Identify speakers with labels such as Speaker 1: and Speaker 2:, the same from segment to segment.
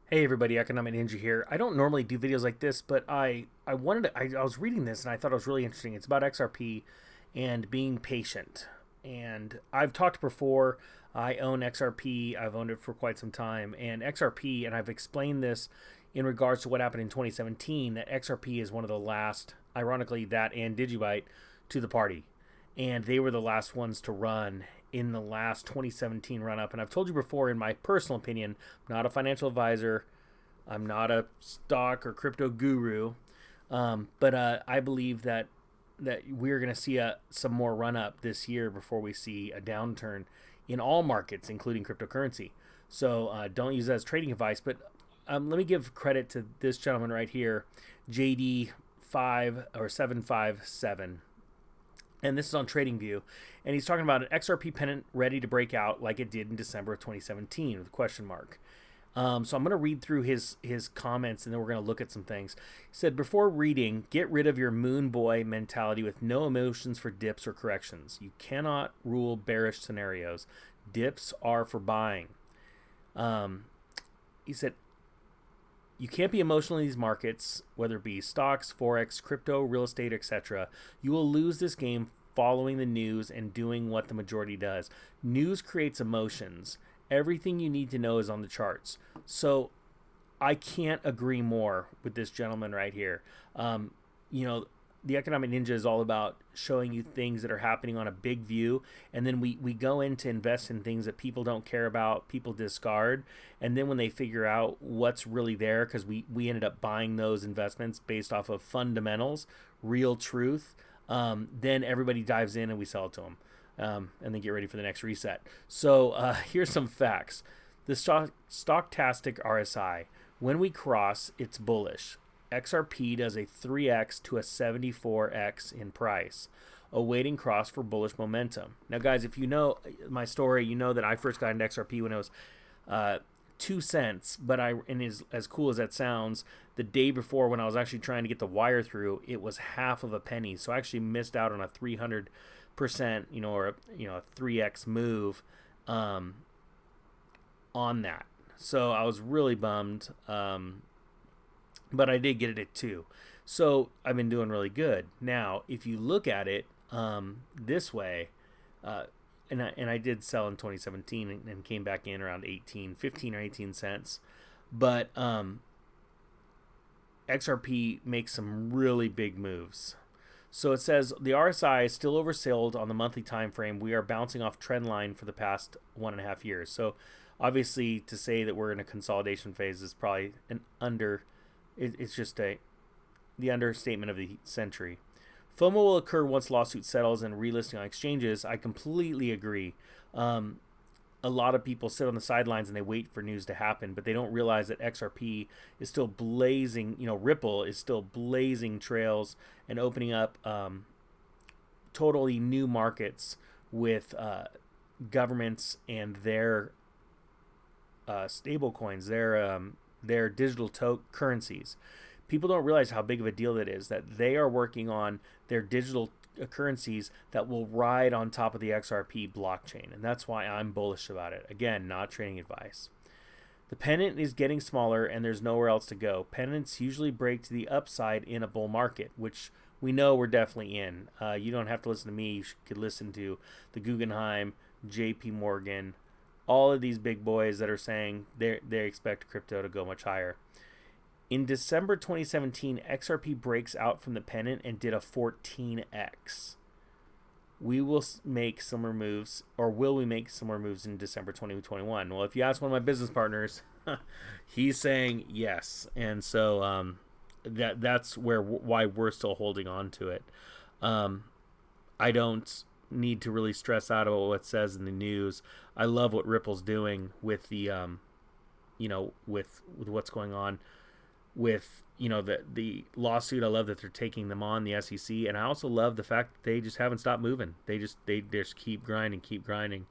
Speaker 1: Hey everybody, Economic Ninja here. I don't normally do videos like this, but I wanted to, I was reading this and I thought it was really interesting. It's about XRP and being patient. And I've talked before. I own XRP. I've owned it for quite some time. And XRP, and I've explained this in regards to what happened in 2017. That XRP is one of the last, ironically, that and Digibyte to the party, and they were the last ones to run in the last 2017 run up. And I've told you before, in my personal opinion, I'm not a financial advisor, I'm not a stock or crypto guru, but I believe that we're going to see some more run up this year before we see a downturn in all markets, including cryptocurrency. So don't use that as trading advice. But let me give credit to this gentleman right here, JD 757, and this is on TradingView, and he's talking about an XRP pennant ready to break out like it did in December of 2017 with a question mark. So I'm going to read through his comments, and then we're going to look at some things. He said, before reading, get rid of your moon boy mentality with no emotions for dips or corrections. You cannot rule bearish scenarios. Dips are for buying. He said, you can't be emotional in these markets, whether it be stocks, forex, crypto, real estate, etc. You will lose this game following the news and doing what the majority does. News creates emotions. Everything you need to know is on the charts. So I can't agree more with this gentleman right here. You know, the Economic Ninja is all about showing you things that are happening on a big view, and then we go in to invest in things that people don't care about, people discard, and then when they figure out what's really there, because we ended up buying those investments based off of fundamentals, real truth, then everybody dives in and we sell it to them. And then get ready for the next reset. So here's some facts. The stochastic RSI, when we cross, it's bullish. XRP does a 3x to a 74x in price, awaiting cross for bullish momentum. Now, guys, if you know my story, you know that I first got into XRP when it was 2 cents, but and as cool as that sounds, the day before when I was actually trying to get the wire through, it was half of a penny. So I actually missed out on a 300%, or a 3x move on that. So I was really bummed. But I did get it at 2. So I've been doing really good. Now, if you look at it this way, and I did sell in 2017 and came back in around 15 or 18 cents. But XRP makes some really big moves. So it says the RSI is still oversold on the monthly time frame. We are bouncing off trend line for the past 1.5 years. So obviously, to say that we're in a consolidation phase is probably it's just the understatement of the century. FOMO will occur once lawsuit settles and relisting on exchanges. I completely agree. A lot of people sit on the sidelines and they wait for news to happen, but they don't realize that XRP is still blazing. Ripple is still blazing trails and opening up totally new markets with governments and their stable coins, their digital currencies. People don't realize how big of a deal that is, that they are working on their digital currencies that will ride on top of the XRP blockchain. And that's why I'm bullish about it. Again, not trading advice. The pennant is getting smaller and there's nowhere else to go. Pennants usually break to the upside in a bull market, which we know we're definitely in. You don't have to listen to me. You could listen to the Guggenheim, JP Morgan, all of these big boys that are saying they expect crypto to go much higher. In December 2017, XRP breaks out from the pennant and did a 14x. We will make similar moves, or will we make similar moves in December 2021? Well, if you ask one of my business partners, he's saying yes, and so that's why we're still holding on to it. I don't need to really stress out about what it says in the news. I love what Ripple's doing with the with what's going on with the lawsuit. I love that they're taking them on, the SEC, and I also love the fact that they just haven't stopped moving. They just keep grinding.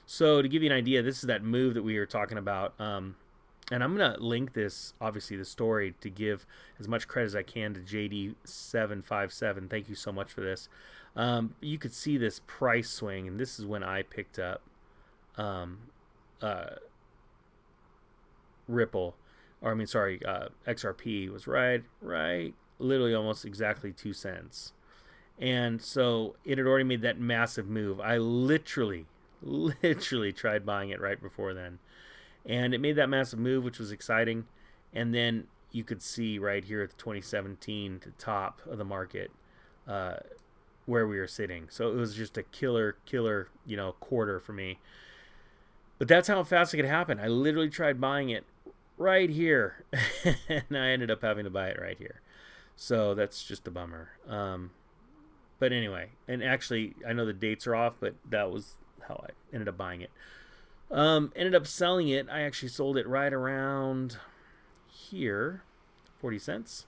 Speaker 1: So to give you an idea, this is that move that we were talking about. And I'm gonna link this, obviously, the story, to give as much credit as I can to JD757. Thank you so much for this. You could see this price swing, and this is when I picked up Ripple. or I mean, sorry, XRP was right, literally almost exactly 2 cents. And so it had already made that massive move. I literally tried buying it right before then. And it made that massive move, which was exciting. And then you could see right here at the 2017 the top of the market where we were sitting. So it was just a killer, quarter for me. But that's how fast it could happen. I literally tried buying it right here, and I ended up having to buy it right here. So that's just a bummer. But anyway, and actually, I know the dates are off, but that was how I ended up buying it. Ended up selling it. I actually sold it right around here, 40 cents.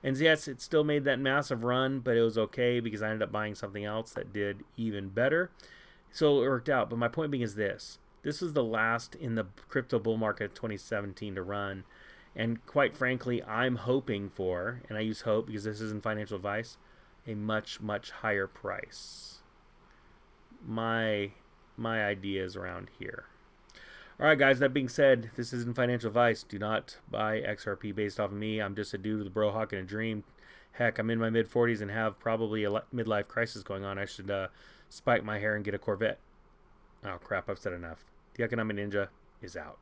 Speaker 1: And yes, it still made that massive run, but it was okay because I ended up buying something else that did even better. So it worked out. But my point being is this. This was the last in the crypto bull market of 2017 to run. And quite frankly, I'm hoping for, and I use hope because this isn't financial advice, a much, much higher price. My idea is around here. All right, guys, that being said, this isn't financial advice. Do not buy XRP based off of me. I'm just a dude with a bro hawk and a dream. Heck, I'm in my mid-40s and have probably a midlife crisis going on. I should spike my hair and get a Corvette. Oh, crap, I've said enough. The Economic Ninja is out.